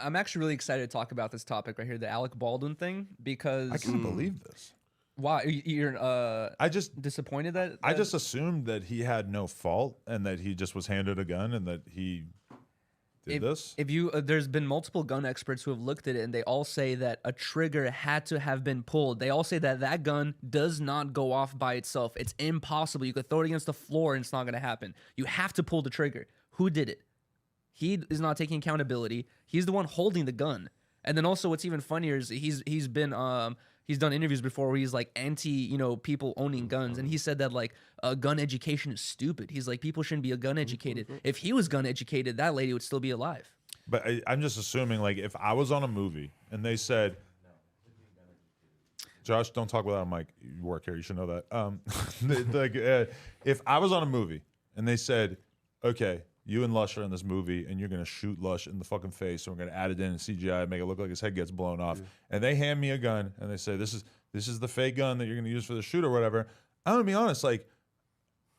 I'm actually really excited to talk about this topic right here, the Alec Baldwin thing, because I can't believe this. why you're I just disappointed that I just assumed that he had no fault and that he just was handed a gun and that he did this. If you there's been multiple gun experts who have looked at it and they all say that a trigger had to have been pulled. They all say that that gun does not go off by itself. It's impossible. You could throw it against the floor and it's not going to happen. You have to pull the trigger. Who did it? He is not taking accountability. He's the one holding the gun. And then also what's even funnier is he's done interviews before where he's like anti, people owning guns. And he said that like gun education is stupid. He's like, people shouldn't be gun educated. If he was gun educated, that lady would still be alive. But I'm just assuming, like, if I was on a movie and they said, Josh, don't talk without a mic. You work here. You should know that. If I was on a movie and they said, okay, you and Lush are in this movie, and you're going to shoot Lush in the fucking face, and we're going to add it in CGI, make it look like his head gets blown off. And they hand me a gun, and they say, this is the fake gun that you're going to use for the shoot or whatever. I'm going to be honest, like,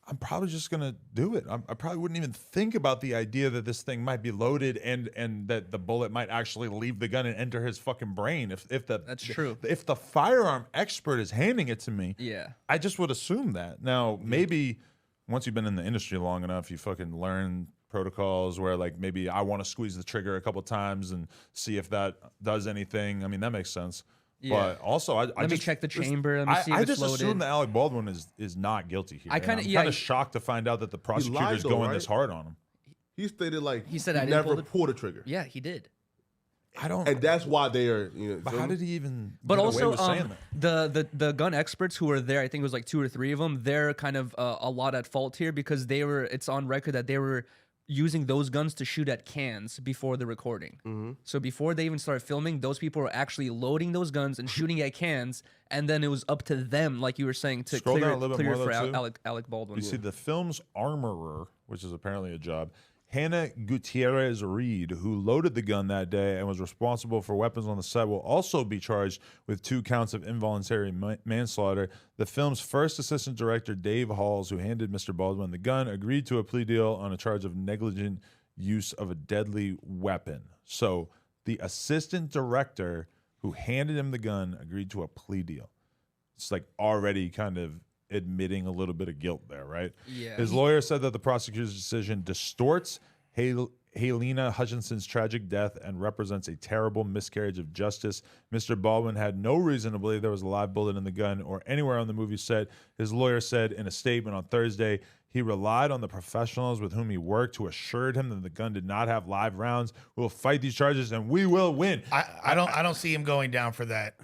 I'm probably just going to do it. I probably wouldn't even think about the idea that this thing might be loaded and that the bullet might actually leave the gun and enter his fucking brain. That's true. If the firearm expert is handing it to me, Yeah. I just would assume that. Now, maybe once you've been in the industry long enough, you fucking learn protocols where, like, maybe I want to squeeze the trigger a couple times and see if that does anything. I mean, that makes sense. Yeah. But also, Let me check the chamber. Let me see if I it's just loaded. assume that Alec Baldwin is not guilty here. I kinda- I'm yeah, kind of shocked to find out that the prosecutor is though, going right? this hard on him. He stated like He said, "I didn't never pull the-" pulled the trigger, Yeah, he did. I don't. and that's why they are. But how did he even? But get also, away with saying that? the gun experts who were there, I think it was like 2 or 3 of them. They're kind of a lot at fault here because it's on record that they were using those guns to shoot at cans before the recording. So before they even started filming, those people were actually loading those guns and shooting at cans, and then it was up to them, like you were saying, to Scroll clear down a little bit it more, for though, too. Alec Baldwin. You see, the film's armorer, which is apparently a job, Hannah Gutierrez Reed, who loaded the gun that day and was responsible for weapons on the set, will also be charged with 2 counts of involuntary manslaughter. The film's first assistant director, Dave Halls, who handed Mr. Baldwin the gun, agreed to a plea deal on a charge of negligent use of a deadly weapon. So the assistant director who handed him the gun agreed to a plea deal. It's like already kind of admitting a little bit of guilt there, right? Yeah. His lawyer said that the prosecutor's decision distorts Helena Hutchinson's tragic death and represents a terrible miscarriage of justice. Mr. Baldwin had no reason to believe there was a live bullet in the gun or anywhere on the movie set. His lawyer said in a statement on Thursday, he relied on the professionals with whom he worked who assured him that the gun did not have live rounds. We'll fight these charges and we will win. I don't see him going down for that.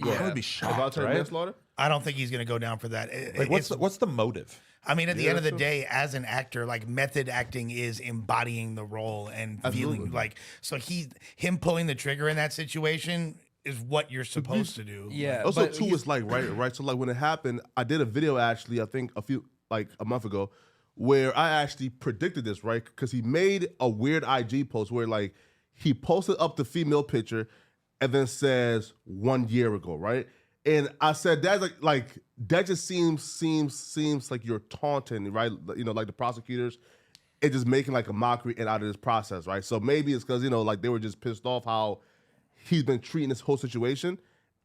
I would be shocked, Involuntary right? manslaughter? I don't think he's going to go down for that. Like, what's the motive? I mean, at the end of the true. day, as an actor, like method acting is embodying the role and feeling Absolutely. like. So him pulling the trigger in that situation is what you're supposed to do. Yeah. Also, but too, it's like right. So, like when it happened, I did a video actually. I think a month ago, where I actually predicted this, right? Because he made a weird IG post where like he posted up the female picture, and then says 1 year ago, right? And I said that's like that just seems like you're taunting, right? You know, like the prosecutors, and just making like a mockery and out of this process, right? So maybe it's because like they were just pissed off how he's been treating this whole situation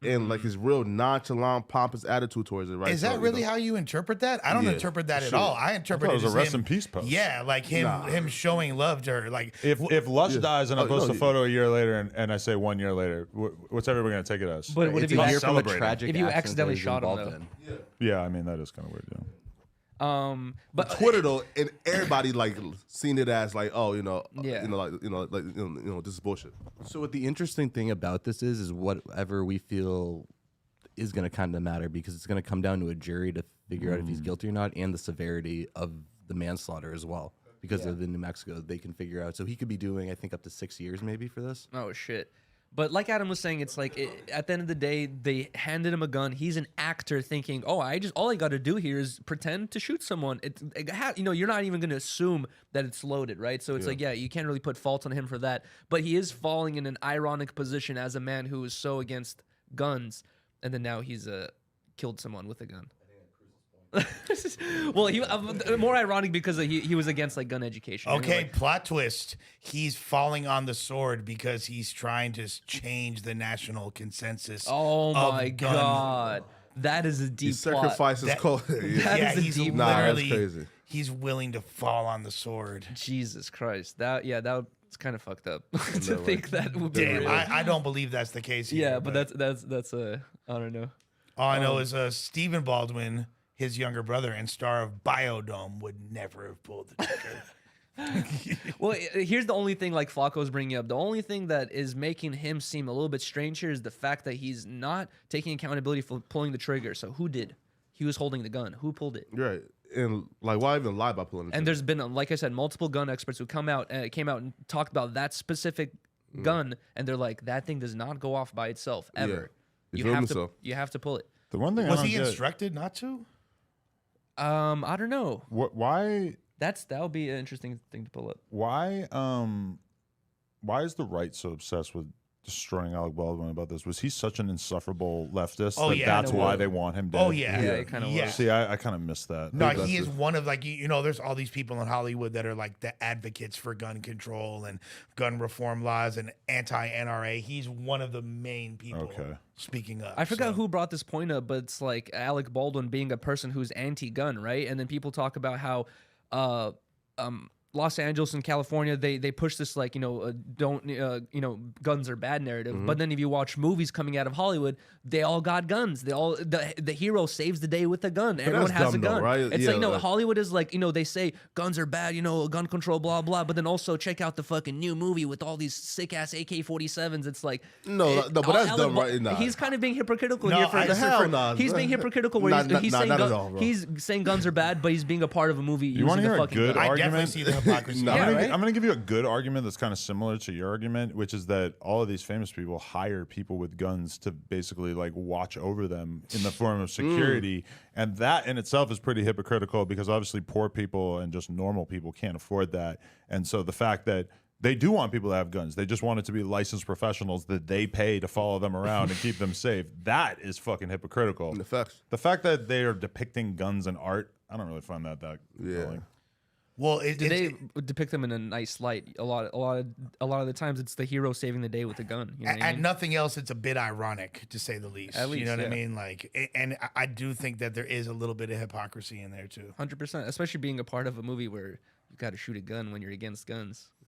and like his real nonchalant, pompous attitude towards it, right? Is that really how you interpret that? I don't interpret that at all. I interpret it it was as a rest him, in peace post. Yeah, like him showing love to her. Like If Lush dies and I post no, a photo a year later and I say 1 year later, what's everybody going to take it as? But what if It's you a year from a celebrating. tragic If you accident accidentally that he's shot him, involved though. in. Yeah, I mean, that is kind of weird, yeah. but Twitter though, and everybody like seen it as like, oh, Yeah. this is bullshit. So what the interesting thing about this is whatever we feel is going to kind of matter because it's going to come down to a jury to figure out if he's guilty or not and the severity of the manslaughter as well. Because of the New Mexico, they can figure out. So he could be doing, I think, up to 6 years maybe for this. Oh shit. But like Adam was saying, it's like at the end of the day, they handed him a gun. He's an actor thinking, oh, all I got to do here is pretend to shoot someone. You're not even going to assume that it's loaded, right? So it's like, you can't really put fault on him for that. But he is falling in an ironic position as a man who is so against guns, and then now he's killed someone with a gun. Well, more ironic because he was against like gun education. Okay, Like, plot twist. He's falling on the sword because he's trying to change the national consensus. oh of my gun- god, that is a He deep plot. sacrifices That- cold. That Yeah, is a he's deep Nah, that's literally crazy. he's willing to fall on the sword. Jesus Christ, that was kind of fucked up to think that would be Damn, real. I don't believe that's the case. Here, Yeah, but that's I don't know. all I know is Stephen Baldwin, his younger brother and star of Biodome, would never have pulled the trigger. Well, here's the only thing like Flacco's bringing up. The only thing that is making him seem a little bit strange here is the fact that he's not taking accountability for pulling the trigger. So who did? He was holding the gun. Who pulled it? Right. And like, why even lie about pulling the And trigger? there's been, like I said, multiple gun experts who came out and talked about that specific gun, and they're like, that thing does not go off by itself ever. You You feel have me? to So- you have to pull it. The one thing I Was don't he get, instructed not to? I don't know. why That would be an interesting thing to pull up. why is the right so obsessed with destroying Alec Baldwin about this? Was he such an insufferable leftist Oh, that yeah. that's Kinda why was. they want him dead? Oh yeah, Yeah, it kinda was. yeah. See, I kind of missed that. No, That's he is it. one of like you know. There's all these people in Hollywood that are like the advocates for gun control and gun reform laws and anti-NRA. He's one of the main people Okay. speaking up. I forgot so. who brought this point up, but it's like Alec Baldwin being a person who's anti-gun, right? And then people talk about how Los Angeles and California, they push this like, guns are bad narrative. But then if you watch movies coming out of Hollywood, they all got guns. They all the hero saves the day with a gun. Everyone that's has a dumb though, gun. right? It's Yeah, like no, like- Hollywood is like, they say guns are bad, gun control, blah blah. But then also check out the fucking new movie with all these sick ass AK-47s. It's like No, but that's Alec dumb, Bal- right? Nah. He's kind of being hypocritical No, here. For I- The hell nah, he's bro. being hypocritical where he's saying not at all, bro. he's saying guns are bad, but he's being a part of a movie You want using to a hear a fucking good gun. I definitely argument? see the hypocrisy. No. I'm, Yeah, gonna, right? I'm gonna give you a good argument that's kind of similar to your argument, which is that all of these famous people hire people with guns to basically like watch over them in the form of security, and that in itself is pretty hypocritical because obviously poor people and just normal people can't afford that, and so the fact that they do want people to have guns, they just want it to be licensed professionals that they pay to follow them around and keep them safe. That is fucking hypocritical. The facts. The fact that they are depicting guns in art, I don't really find that Yeah. compelling. Well, Do they depict them in a nice light? A lot of the times, it's the hero saving the day with a gun. You know what I at mean? nothing else, it's a bit ironic to say the least. At you least, know what I yeah. mean? Like, and I do think that there is a little bit of hypocrisy in there too. 100%, especially being a part of a movie where you got to shoot a gun when you're against guns.